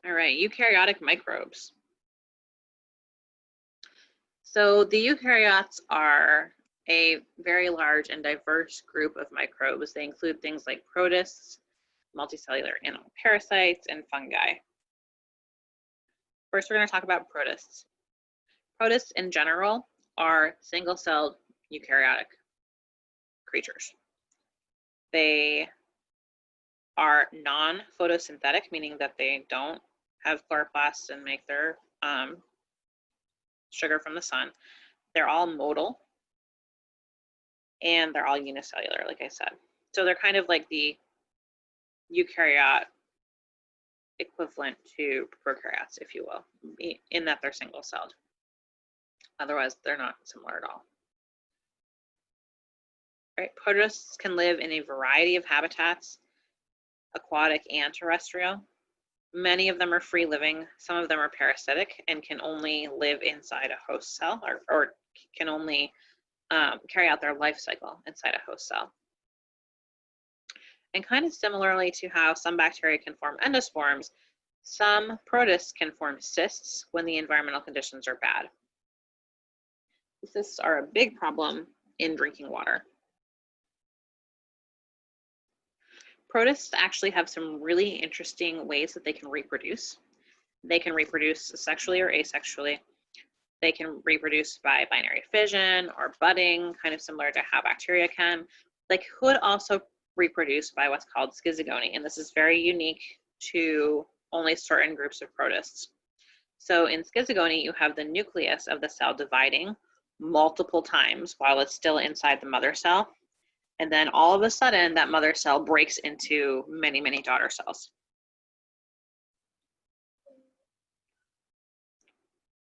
All right, eukaryotic microbes. So the eukaryotes are a very large and diverse group of microbes. They include things like protists, multicellular animal parasites, and fungi. First, we're going to talk about protists. Protists in general are single-celled eukaryotic creatures. They are non-photosynthetic, meaning that they don't have chloroplasts and make their sugar from the sun. They're all motile, and they're all unicellular, like I said. So they're kind of like the eukaryote equivalent to prokaryotes, if you will, in that they're single-celled. Otherwise, they're not similar at all. Right? Protists can live in a variety of habitats, aquatic and terrestrial. Many of them are free-living. Some of them are parasitic and can only live inside a host cell, or can only carry out their life cycle inside a host cell. And kind of similarly to how some bacteria can form endospores, some protists can form cysts when the environmental conditions are bad. Cysts are a big problem in drinking water. Protists actually have some really interesting ways that they can reproduce. They can reproduce sexually or asexually. They can reproduce by binary fission or budding, kind of similar to how bacteria can. They could also reproduce by what's called schizogony, and this is very unique to only certain groups of protists. So in schizogony, you have the nucleus of the cell dividing multiple times while it's still inside the mother cell. And then all of a sudden, that mother cell breaks into many, many daughter cells.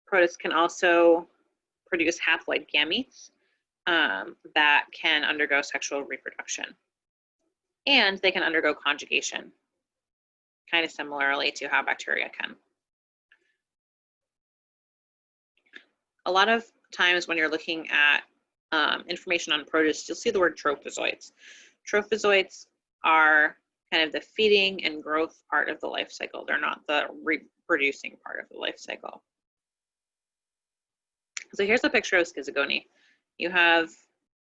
Protists can also produce haploid gametes that can undergo sexual reproduction. And they can undergo conjugation, kind of similarly to how bacteria can. A lot of times when you're looking at information on protists, you'll see the word trophozoites. Trophozoites are kind of the feeding and growth part of the life cycle. They're not the reproducing part of the life cycle. So here's a picture of schizogony. You have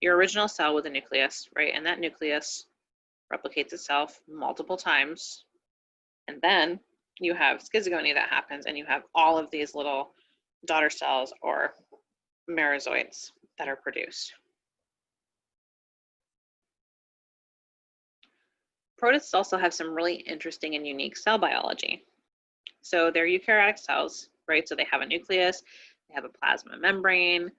your original cell with a nucleus, right? And that nucleus replicates itself multiple times. And then you have schizogony that happens, and you have all of these little daughter cells or merozoites that are produced. Protists also have some really interesting and unique cell biology. So they're eukaryotic cells, right? So they have a nucleus, they have a plasma membrane.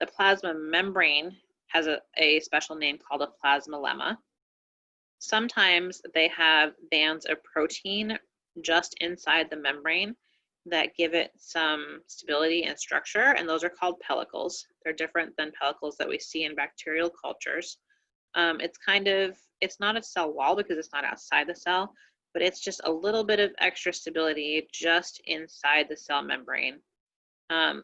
The plasma membrane has a special name called a plasmalemma. Sometimes they have bands of protein just inside the membrane that give it some stability and structure, and those are called pellicles. They're different than pellicles that we see in bacterial cultures. It's not a cell wall because it's not outside the cell, but it's just a little bit of extra stability just inside the cell membrane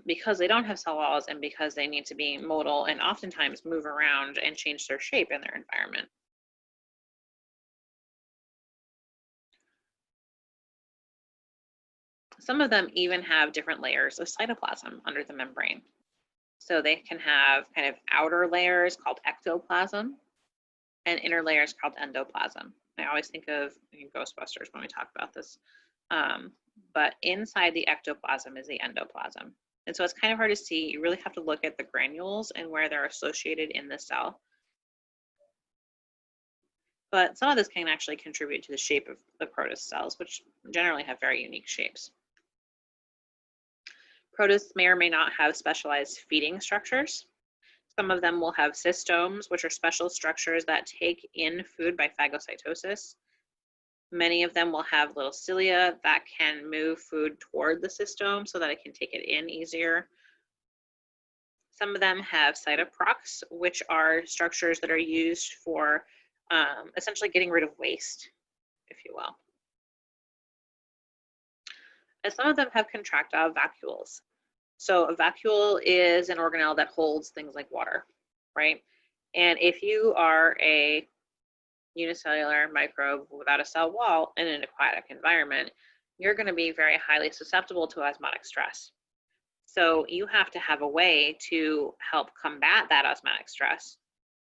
because they don't have cell walls and because they need to be motile and oftentimes move around and change their shape in their environment. Some of them even have different layers of cytoplasm under the membrane. So they can have kind of outer layers called ectoplasm and inner layers called endoplasm. I always think of Ghostbusters when we talk about this. But inside the ectoplasm is the endoplasm. And so it's kind of hard to see. You really have to look at the granules and where they're associated in the cell. But some of this can actually contribute to the shape of the protist cells, which generally have very unique shapes. Protists may or may not have specialized feeding structures. Some of them will have cystomes, which are special structures that take in food by phagocytosis. Many of them will have little cilia that can move food toward the cystome so that it can take it in easier. Some of them have cytoprocs, which are structures that are used for essentially getting rid of waste, if you will. And some of them have contractile vacuoles. So a vacuole is an organelle that holds things like water, right? And if you are a unicellular microbe without a cell wall in an aquatic environment, you're going to be very highly susceptible to osmotic stress. So you have to have a way to help combat that osmotic stress.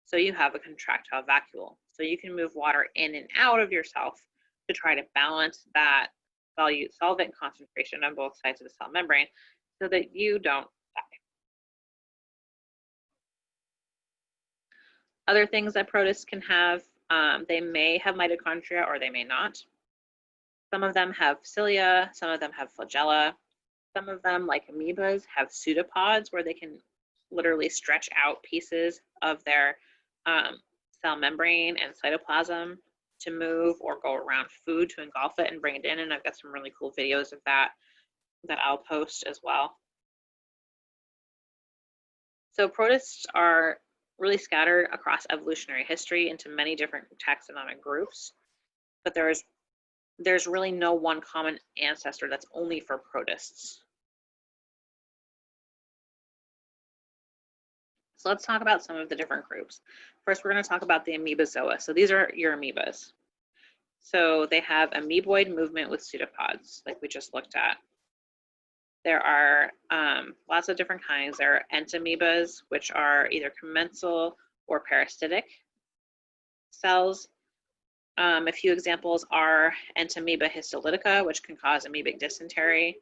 So you have a contractile vacuole. So you can move water in and out of yourself to try to balance that solvent concentration on both sides of the cell membrane so that you don't die. Other things that protists can have, they may have mitochondria or they may not. Some of them have cilia, some of them have flagella. Some of them, like amoebas, have pseudopods where they can literally stretch out pieces of their cell membrane and cytoplasm to move or go around food to engulf it and bring it in. And I've got some really cool videos of that I'll post as well. So protists are really scattered across evolutionary history into many different taxonomic groups, but there's really no one common ancestor that's only for protists. So let's talk about some of the different groups. First, we're going to talk about the amoebozoa. So these are your amoebas. So they have amoeboid movement with pseudopods, like we just looked at. There are lots of different kinds. There are entamoebas, which are either commensal or parasitic cells. A few examples are Entamoeba histolytica, which can cause amoebic dysentery,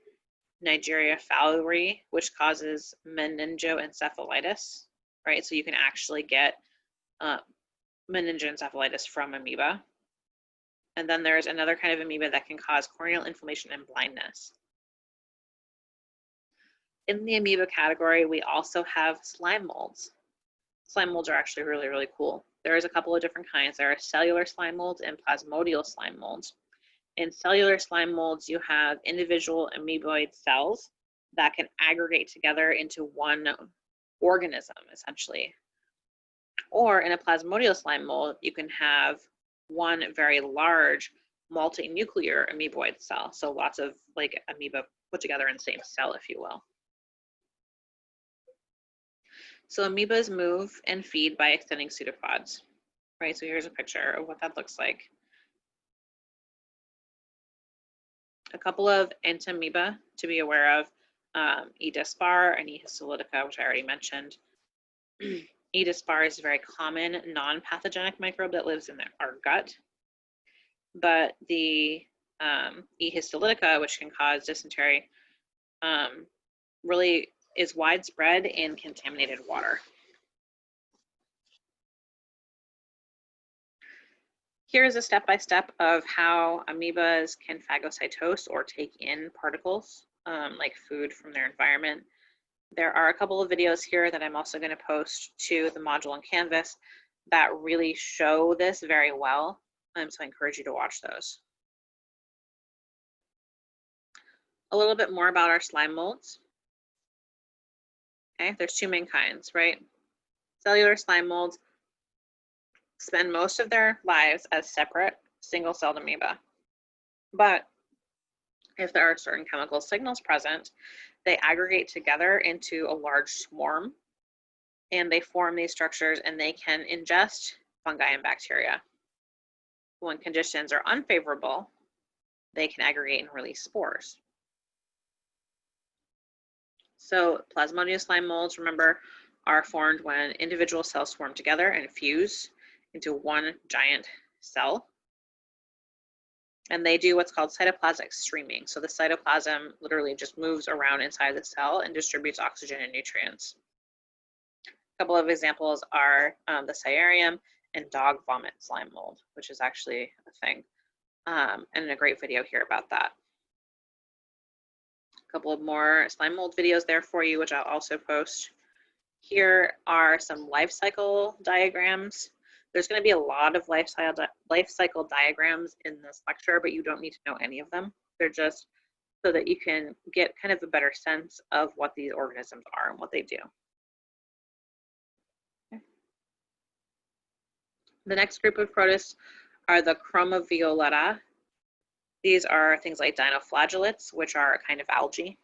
Neisseria fowleri, which causes meningoencephalitis, right? So you can actually get meningoencephalitis from amoeba. And then there's another kind of amoeba that can cause corneal inflammation and blindness. In the amoeba category, we also have slime molds. Slime molds are actually really, really cool. There's a couple of different kinds. There are cellular slime molds and plasmodial slime molds. In cellular slime molds, you have individual amoeboid cells that can aggregate together into one organism, essentially. Or in a plasmodial slime mold, you can have one very large multinuclear amoeboid cell. So lots of like amoeba put together in the same cell, if you will. So amoebas move and feed by extending pseudopods, right? So here's a picture of what that looks like. A couple of entamoeba to be aware of, E. dispar and E. histolytica, which I already mentioned. E. dispar is a very common non-pathogenic microbe that lives in our gut. But the E. histolytica, which can cause dysentery, really is widespread in contaminated water. Here's a step-by-step of how amoebas can phagocytose or take in particles like food from their environment. There are a couple of videos here that I'm also going to post to the module on Canvas that really show this very well. So I encourage you to watch those. A little bit more about our slime molds. Okay, there's two main kinds, right? Cellular slime molds spend most of their lives as separate single-celled amoeba. But if there are certain chemical signals present, they aggregate together into a large swarm and they form these structures and they can ingest fungi and bacteria. When conditions are unfavorable, they can aggregate and release spores. So plasmodial slime molds, remember, are formed when individual cells swarm together and fuse into one giant cell. And they do what's called cytoplasmic streaming. So the cytoplasm literally just moves around inside the cell and distributes oxygen and nutrients. A couple of examples are the cerium and dog vomit slime mold, which is actually a thing. And a great video here about that. A couple of more slime mold videos there for you, which I'll also post. Here are some life cycle diagrams. There's going to be a lot of life cycle diagrams in this lecture, but you don't need to know any of them. They're just so that you can get kind of a better sense of what these organisms are and what they do. Okay. The next group of protists are the chromoviolata. These are things like dinoflagellates, which are a kind of algae.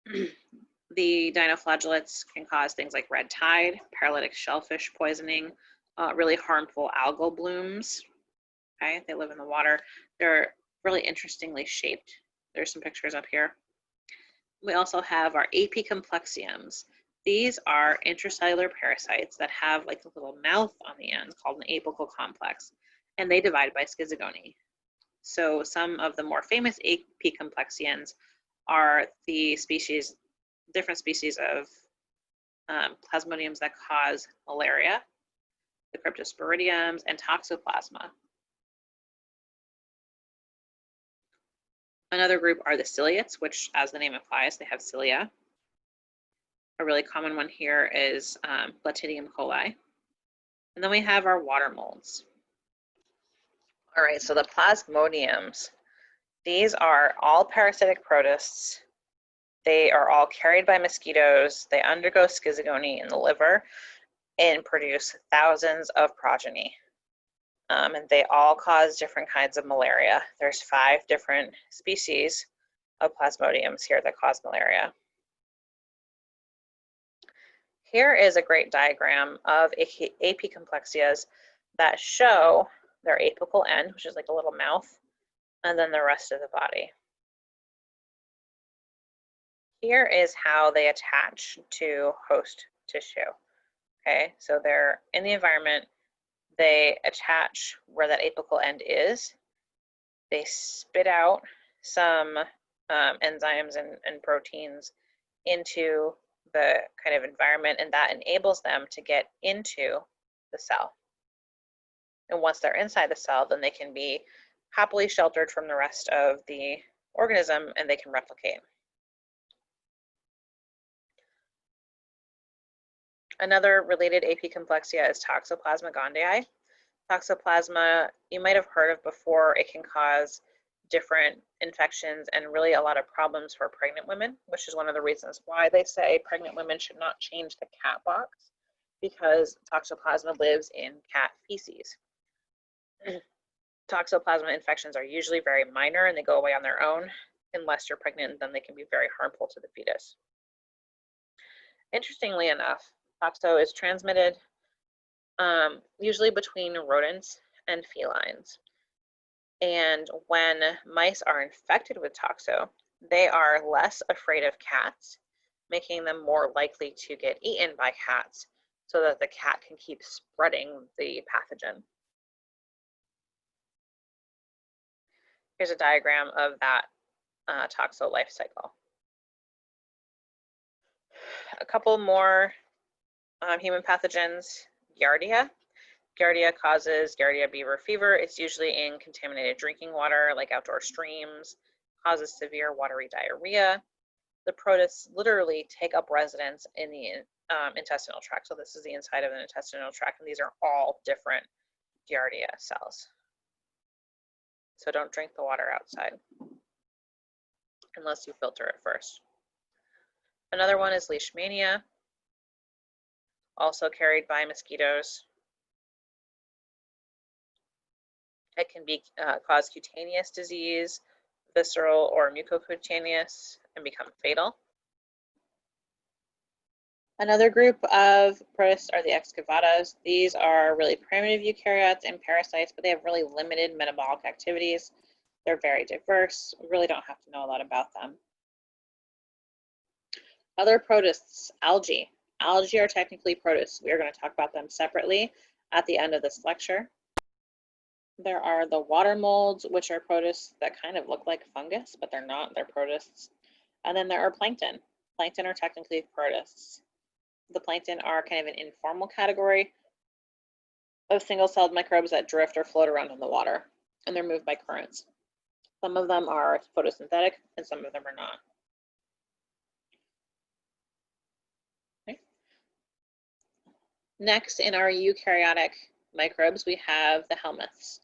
The dinoflagellates can cause things like red tide, paralytic shellfish poisoning, really harmful algal blooms. Okay, they live in the water. They're really interestingly shaped. There's some pictures up here. We also have our apicomplexiums. These are intracellular parasites that have like a little mouth on the end called an apical complex, and they divide by schizogony. So some of the more famous apicomplexians are the species, different species of plasmodiums that cause malaria, the cryptosporidiums, and toxoplasma. Another group are the ciliates, which, as the name implies, they have cilia. A really common one here is Bacillium coli. And then we have our water molds. All right, so the plasmodiums, these are all parasitic protists. They are all carried by mosquitoes. They undergo schizogony in the liver and produce thousands of progeny. And they all cause different kinds of malaria. There's 5 different species of plasmodiums here that cause malaria. Here is a great diagram of apicomplexias that show their apical end, which is like a little mouth, and then the rest of the body. Here is how they attach to host tissue. Okay, so they're in the environment, they attach where that apical end is, they spit out some enzymes and proteins into the kind of environment, and that enables them to get into the cell. And once they're inside the cell, then they can be happily sheltered from the rest of the organism and they can replicate. Another related apicomplexia is Toxoplasma gondii. Toxoplasma, you might have heard of before. It can cause different infections and really a lot of problems for pregnant women, which is one of the reasons why they say pregnant women should not change the cat box, because Toxoplasma lives in cat feces. Toxoplasma infections are usually very minor and they go away on their own. Unless you're pregnant, then they can be very harmful to the fetus. Interestingly enough, toxo is transmitted usually between rodents and felines. And when mice are infected with toxo, they are less afraid of cats, making them more likely to get eaten by cats so that the cat can keep spreading the pathogen. Here's a diagram of that toxo life cycle. A couple more human pathogens, Giardia. Giardia causes Giardia beaver fever. It's usually in contaminated drinking water, like outdoor streams, causes severe watery diarrhea. The protists literally take up residence in the intestinal tract. So this is the inside of an intestinal tract, and these are all different Giardia cells. So don't drink the water outside unless you filter it first. Another one is leishmania, also carried by mosquitoes. It can be cause cutaneous disease, visceral or mucocutaneous, and become fatal. Another group of protists are the excavatas. These are really primitive eukaryotes and parasites, but they have really limited metabolic activities. They're very diverse. We really don't have to know a lot about them. Other protists, algae. Algae are technically protists. We are going to talk about them separately at the end of this lecture. There are the water molds, which are protists that kind of look like fungus, but they're not. They're protists. And then there are plankton. Plankton are technically protists. The plankton are kind of an informal category of single-celled microbes that drift or float around in the water, and they're moved by currents. Some of them are photosynthetic, and some of them are not. Okay. Next, in our eukaryotic microbes, we have the helminths.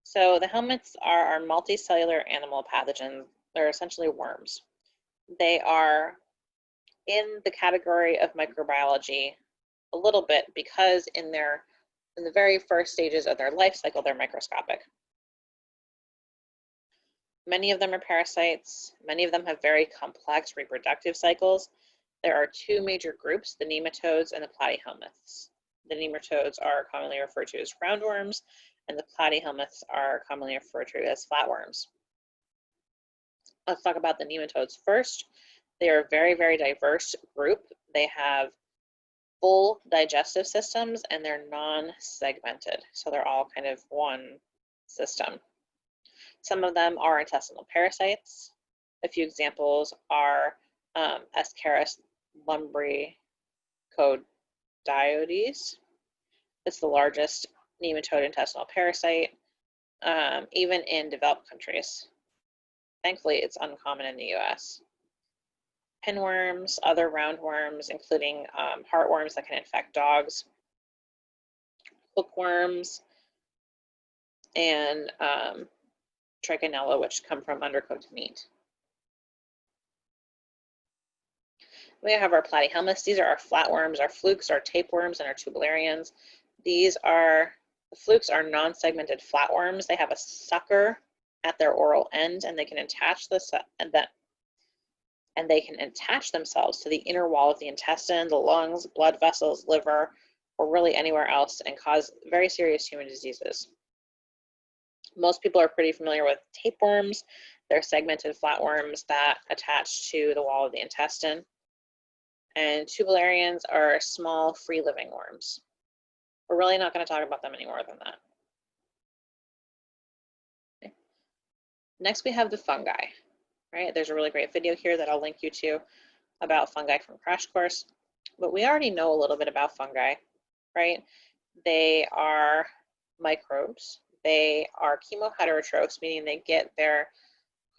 So the helminths are our multicellular animal pathogens. They're essentially worms. They are in the category of microbiology a little bit because in the very first stages of their life cycle, they're microscopic. Many of them are parasites. Many of them have very complex reproductive cycles. There are 2 major groups, the nematodes and the platyhelminths. The nematodes are commonly referred to as roundworms, and the platyhelminths are commonly referred to as flatworms. Let's talk about the nematodes first. They are a very, very diverse group. They have full digestive systems and they're non-segmented. So they're all kind of one system. Some of them are intestinal parasites. A few examples are Ascaris lumbricoides. It's the largest nematode intestinal parasite, even in developed countries. Thankfully, it's uncommon in the US. Pinworms, other roundworms, including heartworms that can infect dogs, hookworms, and trichinella, which come from undercooked meat. We have our platyhelminths. These are our flatworms, our flukes, our tapeworms, and our tubularians. The flukes are non-segmented flatworms. They have a sucker at their oral end, and they can attach themselves to the inner wall of the intestine, the lungs, blood vessels, liver, or really anywhere else, and cause very serious human diseases. Most people are pretty familiar with tapeworms. They're segmented flatworms that attach to the wall of the intestine. And tubularians are small, free-living worms. We're really not going to talk about them any more than that. Okay. Next, we have the fungi, right? There's a really great video here that I'll link you to about fungi from Crash Course. But we already know a little bit about fungi, right? They are microbes. They are chemoheterotrophs, meaning they get their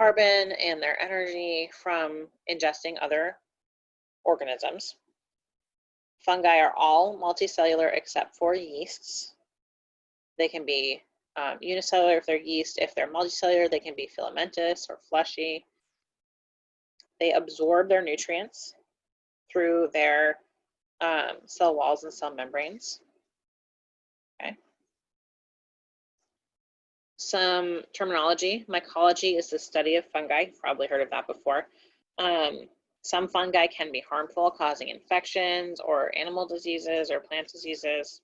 carbon and their energy from ingesting other organisms. Fungi are all multicellular except for yeasts. They can be unicellular if they're yeast. If they're multicellular, they can be filamentous or fleshy. They absorb their nutrients through their cell walls and cell membranes. Okay. Some terminology. Mycology is the study of fungi. You've probably heard of that before. Some fungi can be harmful, causing infections or animal diseases or plant diseases.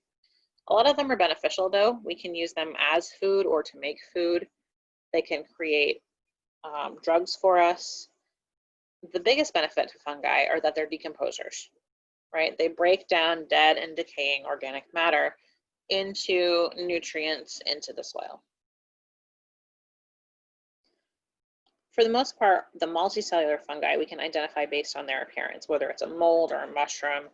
A lot of them are beneficial, though. We can use them as food or to make food. They can create drugs for us. The biggest benefit to fungi are that they're decomposers, right? They break down dead and decaying organic matter into nutrients into the soil. For the most part, the multicellular fungi we can identify based on their appearance, whether it's a mold or a mushroom.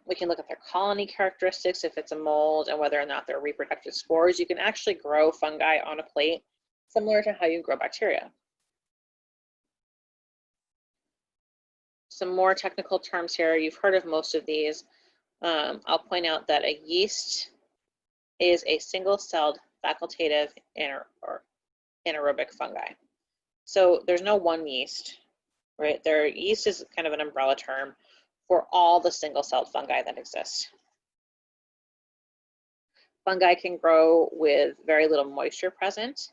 We can look at their colony characteristics if it's a mold and whether or not they're reproductive spores. You can actually grow fungi on a plate similar to how you grow bacteria. Some more technical terms here. You've heard of most of these. I'll point out that a yeast is a single-celled facultative anaerobic fungi. So there's no one yeast, right? Yeast is kind of an umbrella term for all the single-celled fungi that exist. Fungi can grow with very little moisture present,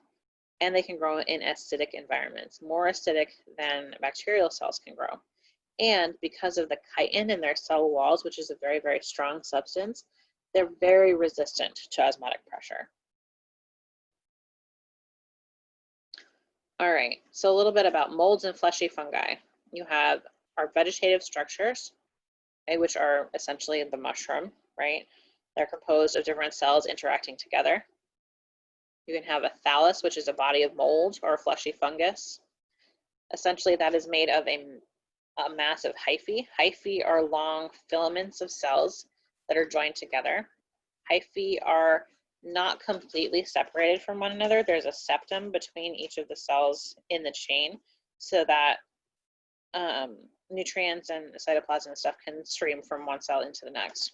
and they can grow in acidic environments, more acidic than bacterial cells can grow. And because of the chitin in their cell walls, which is a very, very strong substance, they're very resistant to osmotic pressure. All right, so a little bit about molds and fleshy fungi. You have our vegetative structures, okay, which are essentially the mushroom, right? They're composed of different cells interacting together. You can have a thallus, which is a body of mold or a fleshy fungus. Essentially, that is made of a mass of hyphae. Hyphae are long filaments of cells that are joined together. Hyphae are not completely separated from one another. There's a septum between each of the cells in the chain so that nutrients and cytoplasm and stuff can stream from one cell into the next.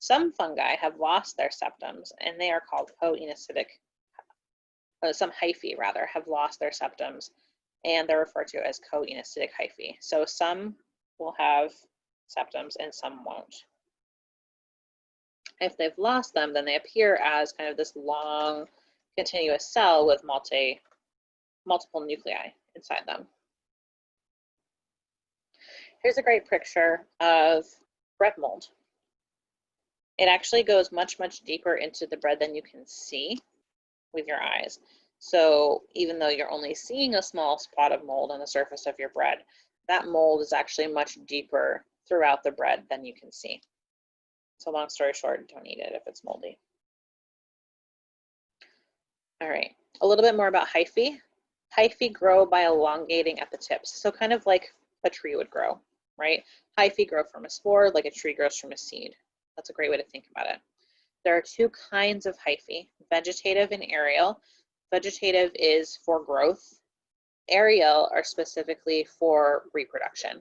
Some fungi have lost their septums and they are called co-enocytic. Some hyphae, rather, have lost their septums and they're referred to as co-enocytic hyphae. So some will have septums and some won't. If they've lost them, then they appear as kind of this long continuous cell with multiple nuclei inside them. Here's a great picture of bread mold. It actually goes much, much deeper into the bread than you can see with your eyes. So even though you're only seeing a small spot of mold on the surface of your bread, that mold is actually much deeper throughout the bread than you can see. So long story short, don't eat it if it's moldy. All right, a little bit more about hyphae. Hyphae grow by elongating at the tips, so kind of like a tree would grow, right? Hyphae grow from a spore like a tree grows from a seed. That's a great way to think about it. There are two kinds of hyphae, vegetative and aerial. Vegetative is for growth. Aerial are specifically for reproduction.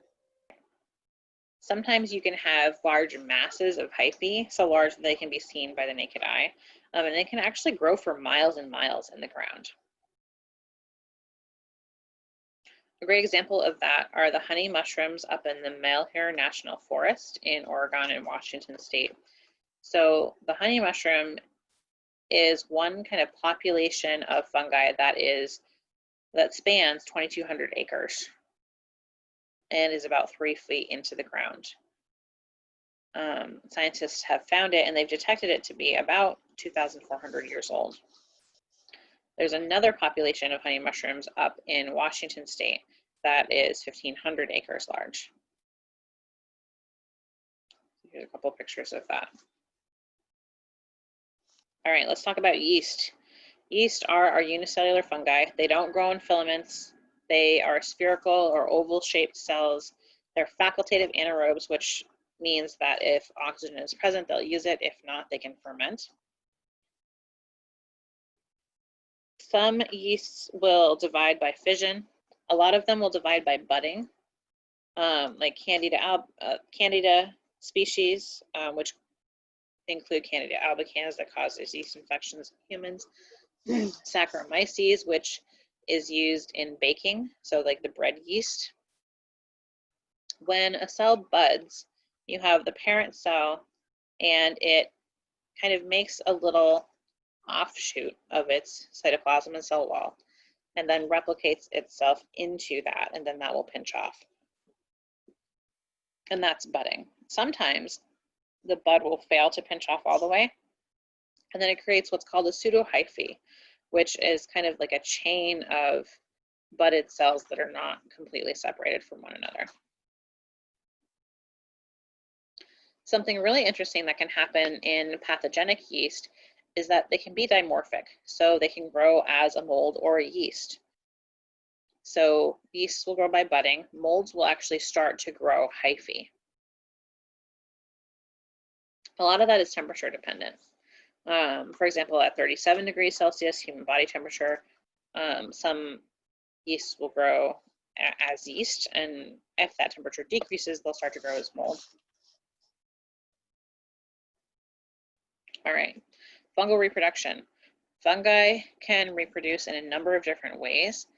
Sometimes you can have large masses of hyphae, so large that they can be seen by the naked eye, and they can actually grow for miles and miles in the ground. A great example of that are the honey mushrooms up in the Malheur National Forest in Oregon and Washington State. So the honey mushroom is one kind of population of fungi that spans 2,200 acres and is about 3 feet into the ground. Scientists have found it and they've detected it to be about 2,400 years old. There's another population of honey mushrooms up in Washington State that is 1,500 acres large. Here's a couple pictures of that. All right, let's talk about yeast. Yeast are our unicellular fungi. They don't grow in filaments. They are spherical or oval-shaped cells. They're facultative anaerobes, which means that if oxygen is present, they'll use it. If not, they can ferment. Some yeasts will divide by fission. A lot of them will divide by budding, like Candida species, which include Candida albicans that causes yeast infections in humans. Saccharomyces, which is used in baking, so like the bread yeast. When a cell buds, you have the parent cell and it kind of makes a little offshoot of its cytoplasm and cell wall and then replicates itself into that, and then that will pinch off. And that's budding. Sometimes the bud will fail to pinch off all the way, and then it creates what's called a pseudohyphae, which is kind of like a chain of budded cells that are not completely separated from one another. Something really interesting that can happen in pathogenic yeast is that they can be dimorphic. So they can grow as a mold or a yeast. So yeasts will grow by budding. Molds will actually start to grow hyphae. A lot of that is temperature dependent. For example, at 37 degrees Celsius, human body temperature, some yeasts will grow as yeast, and if that temperature decreases, they'll start to grow as mold. All right, fungal reproduction. Fungi can reproduce in a number of different ways.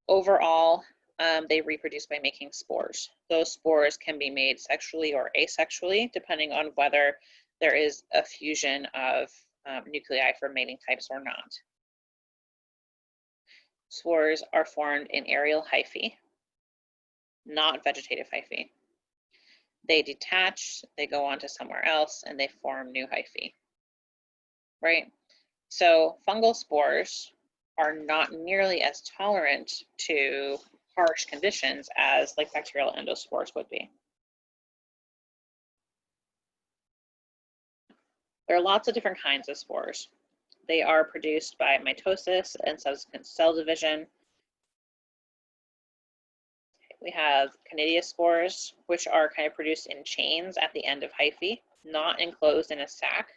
Overall, they reproduce by making spores. Those spores can be made sexually or asexually, depending on whether there is a fusion of nuclei for mating types or not. Spores are formed in aerial hyphae, not vegetative hyphae. They detach, they go on to somewhere else, and they form new hyphae, right? So fungal spores are not nearly as tolerant to harsh conditions as like bacterial endospores would be. There are lots of different kinds of spores. They are produced by mitosis and subsequent cell division. We have conidiaspores, which are kind of produced in chains at the end of hyphae, not enclosed in a sac.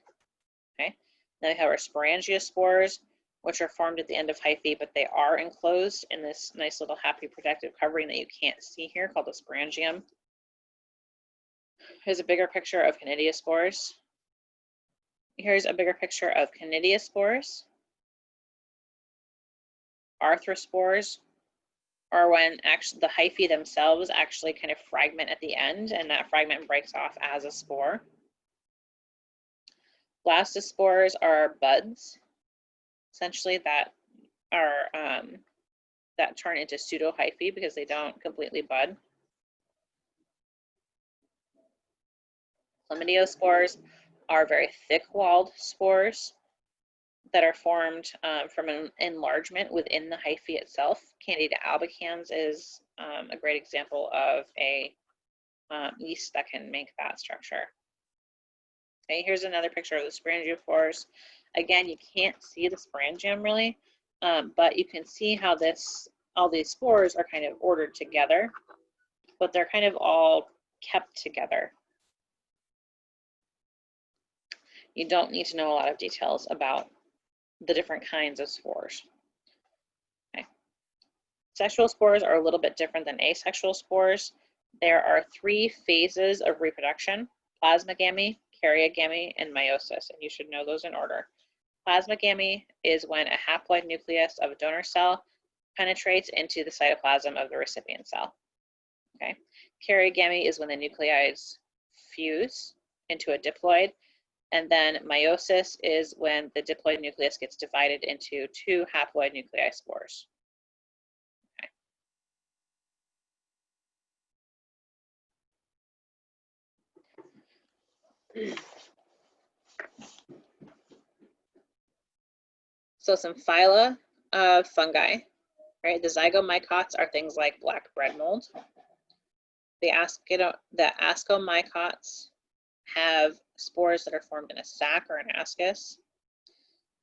Okay. Then we have our sporangiospores, which are formed at the end of hyphae, but they are enclosed in this nice little happy protective covering that you can't see here called the sporangium. Here's a bigger picture of conidiaspores. Here's a bigger picture of conidiaspores. Arthrospores are when actually the hyphae themselves actually kind of fragment at the end, and that fragment breaks off as a spore. Blastospores are buds, essentially, that are that turn into pseudohyphae because they don't completely bud. Chlamydiospores are very thick-walled spores. that are formed from an enlargement within the hyphae itself. Candida albicans is a great example of a yeast that can make that structure. Okay, here's another picture of the sporangiophores. Again, you can't see the sporangium really, but you can see how all these spores are kind of ordered together, but they're kind of all kept together. You don't need to know a lot of details about the different kinds of spores. Okay. Sexual spores are a little bit different than asexual spores. There are 3 phases of reproduction: plasmagamy, karyogamy, and meiosis, and you should know those in order. Plasmagamy is when a haploid nucleus of a donor cell penetrates into the cytoplasm of the recipient cell. Okay. Karyogamy is when the nucleides fuse into a diploid, and then meiosis is when the diploid nucleus gets divided into 2 haploid nuclei spores. Okay. So some phyla of fungi, right? The zygomycots are things like black bread mold. The ascomycots have spores that are formed in a sac or an ascus.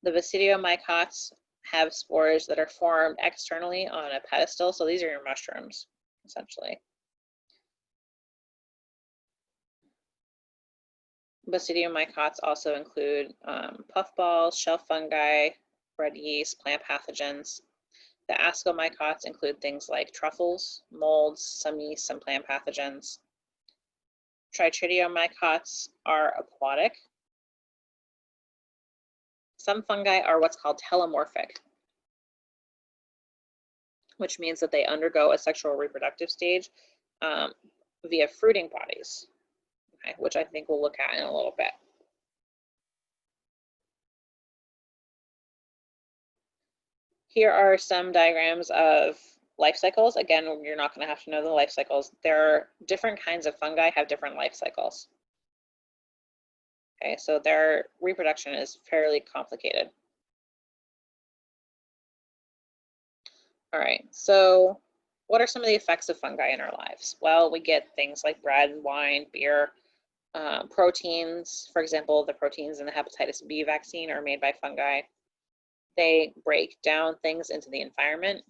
The basidiomycots have spores that are formed externally on a pedestal. So these are your mushrooms, essentially. Basidiomycots also include puffballs, shelf fungi, bread yeast, plant pathogens. The ascomycots include things like truffles, molds, some yeast, some plant pathogens. Tritridiomycots are aquatic. Some fungi are what's called telomorphic, which means that they undergo a sexual reproductive stage via fruiting bodies, okay, which I think we'll look at in a little bit. Here are some diagrams of life cycles. Again, you're not going to have to know the life cycles. There are different kinds of fungi have different life cycles. Okay, so their reproduction is fairly complicated. All right, so what are some of the effects of fungi in our lives? Well, we get things like bread, wine, beer, proteins. For example, the proteins in the hepatitis B vaccine are made by fungi. They break down things into the environment.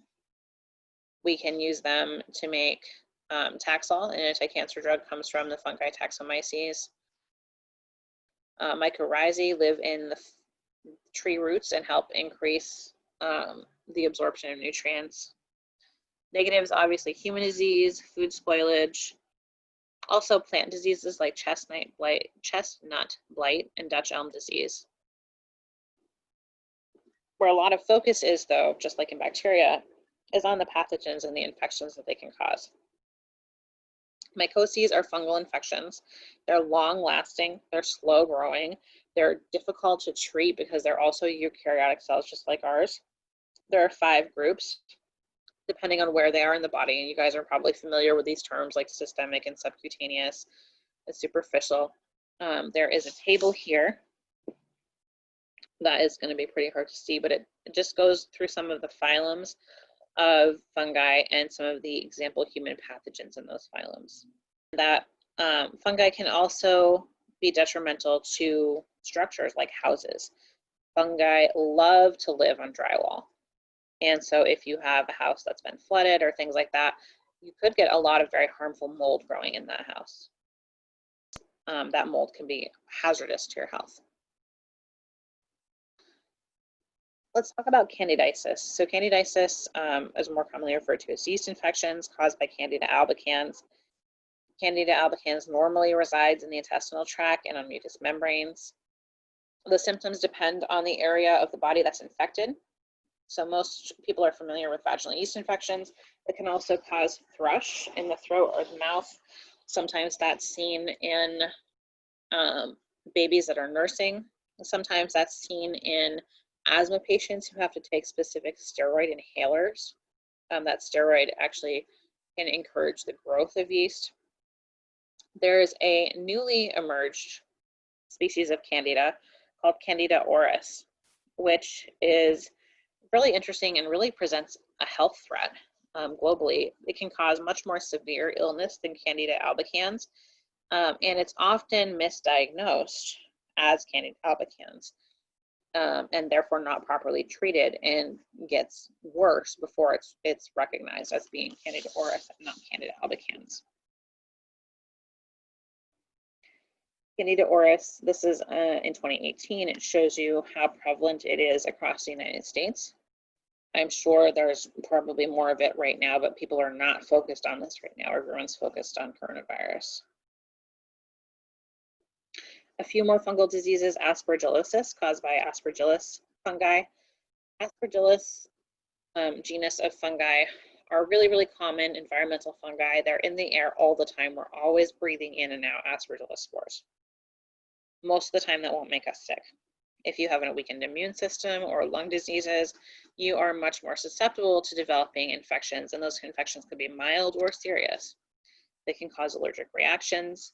We can use them to make Taxol, an anti-cancer drug, comes from the fungi Taxomyces. Mycorrhizae live in the tree roots and help increase the absorption of nutrients. Negatives, obviously human disease, food spoilage, also plant diseases like chestnut blight, and Dutch elm disease. Where a lot of focus is, though, just like in bacteria, is on the pathogens and the infections that they can cause. Mycoses are fungal infections. They're long-lasting, they're slow-growing, they're difficult to treat because they're also eukaryotic cells just like ours. There are 5 groups, depending on where they are in the body, and you guys are probably familiar with these terms like systemic and subcutaneous and superficial. There is a table here that is going to be pretty hard to see, but it just goes through some of the phylums of fungi and some of the example human pathogens in those phylums. That fungi can also be detrimental to structures like houses. Fungi love to live on drywall. And so if you have a house that's been flooded or things like that, you could get a lot of very harmful mold growing in that house. That mold can be hazardous to your health. Let's talk about candidiasis. So candidiasis is more commonly referred to as yeast infections caused by Candida albicans. Candida albicans normally resides in the intestinal tract and on mucous membranes. The symptoms depend on the area of the body that's infected. So most people are familiar with vaginal yeast infections. It can also cause thrush in the throat or the mouth. Sometimes that's seen in babies that are nursing. Sometimes that's seen in asthma patients who have to take specific steroid inhalers. That steroid actually can encourage the growth of yeast. There's a newly emerged species of Candida called Candida auris, which is really interesting and really presents a health threat globally. It can cause much more severe illness than Candida albicans, and it's often misdiagnosed as Candida albicans, and therefore not properly treated and gets worse before it's recognized as being Candida auris and not Candida albicans. Candida auris, this is in 2018. It shows you how prevalent it is across the United States. I'm sure there's probably more of it right now, but people are not focused on this right now. Everyone's focused on coronavirus. A few more fungal diseases: aspergillosis, caused by aspergillus fungi. Aspergillus genus of fungi are really, really common environmental fungi. They're in the air all the time. We're always breathing in and out aspergillus spores. Most of the time, that won't make us sick. If you have a weakened immune system or lung diseases, you are much more susceptible to developing infections, and those infections could be mild or serious. They can cause allergic reactions.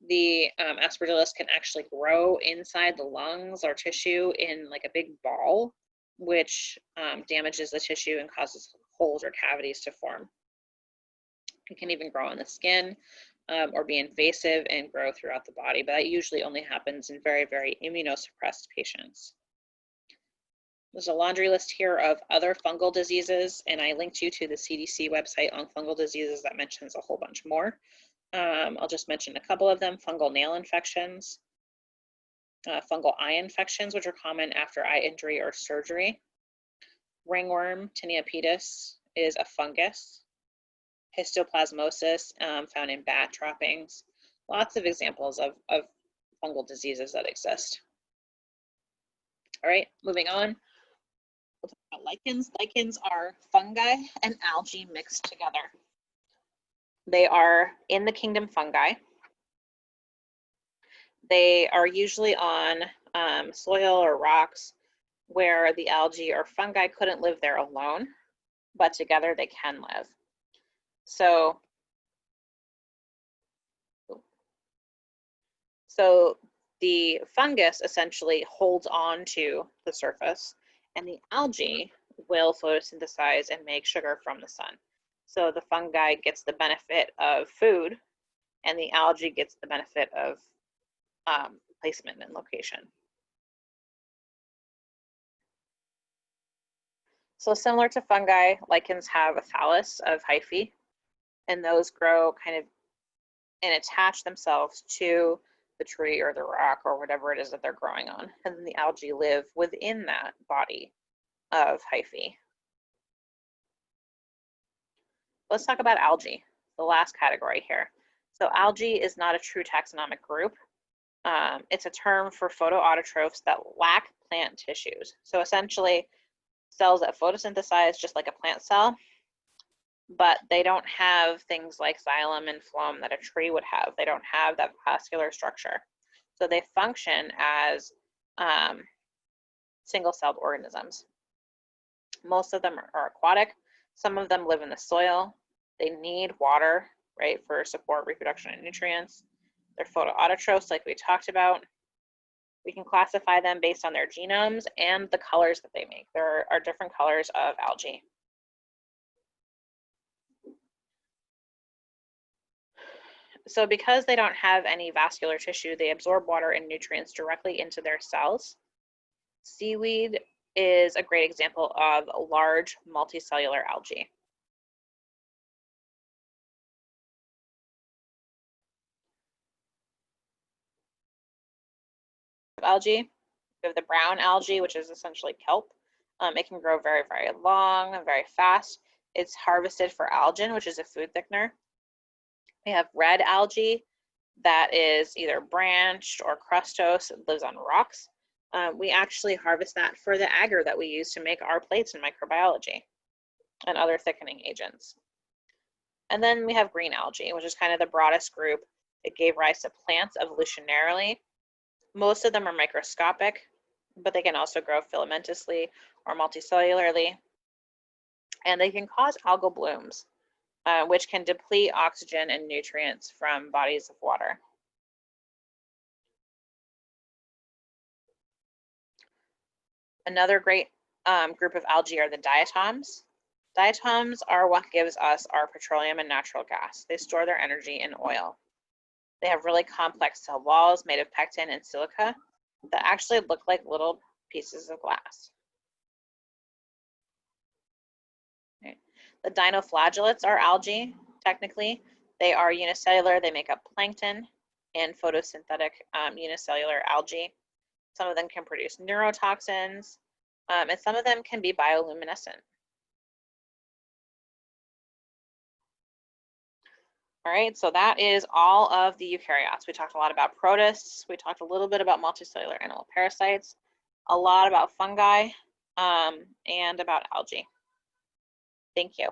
The aspergillus can actually grow inside the lungs or tissue in like a big ball, which damages the tissue and causes holes or cavities to form. It can even grow on the skin or be invasive and grow throughout the body, but that usually only happens in very, very immunosuppressed patients. There's a laundry list here of other fungal diseases, and I linked you to the CDC website on fungal diseases that mentions a whole bunch more. I'll just mention a couple of them: fungal nail infections, fungal eye infections, which are common after eye injury or surgery. Ringworm, tinea pedis, is a fungus. Histoplasmosis, found in bat droppings. Lots of examples of fungal diseases that exist. All right, moving on. We'll talk about lichens. Lichens are fungi and algae mixed together. They are in the kingdom fungi. They are usually on soil or rocks where the algae or fungi couldn't live there alone, but together they can live. So the fungus essentially holds on to the surface, and the algae will photosynthesize and make sugar from the sun. So the fungi gets the benefit of food, and the algae gets the benefit of placement and location. So similar to fungi, lichens have a thallus of hyphae, and those grow kind of and attach themselves to the tree or the rock or whatever it is that they're growing on. And then the algae live within that body of hyphae. Let's talk about algae, the last category here. So algae is not a true taxonomic group. It's a term for photoautotrophs that lack plant tissues. So essentially, cells that photosynthesize just like a plant cell, but they don't have things like xylem and phloem that a tree would have. They don't have that vascular structure. So they function as single-celled organisms. Most of them are aquatic. Some of them live in the soil. They need water, right, for support, reproduction, and nutrients. They're photoautotrophs, like we talked about. We can classify them based on their genomes and the colors that they make. There are different colors of algae. So because they don't have any vascular tissue, they absorb water and nutrients directly into their cells. Seaweed is a great example of a large multicellular algae. Algae, we have the brown algae, which is essentially kelp. It can grow very, very long and very fast. It's harvested for algin, which is a food thickener. We have red algae that is either branched or crustose. It lives on rocks. We actually harvest that for the agar that we use to make our plates in microbiology and other thickening agents. And then we have green algae, which is kind of the broadest group. It gave rise to plants evolutionarily. Most of them are microscopic, but they can also grow filamentously or multicellularly. And they can cause algal blooms, which can deplete oxygen and nutrients from bodies of water. Another great group of algae are the diatoms. Diatoms are what gives us our petroleum and natural gas. They store their energy in oil. They have really complex cell walls made of pectin and silica that actually look like little pieces of glass. Okay. The dinoflagellates are algae, technically. They are unicellular. They make up plankton and photosynthetic unicellular algae. Some of them can produce neurotoxins, and some of them can be bioluminescent. All right, so that is all of the eukaryotes. We talked a lot about protists. We talked a little bit about multicellular animal parasites, a lot about fungi, and about algae. Thank you.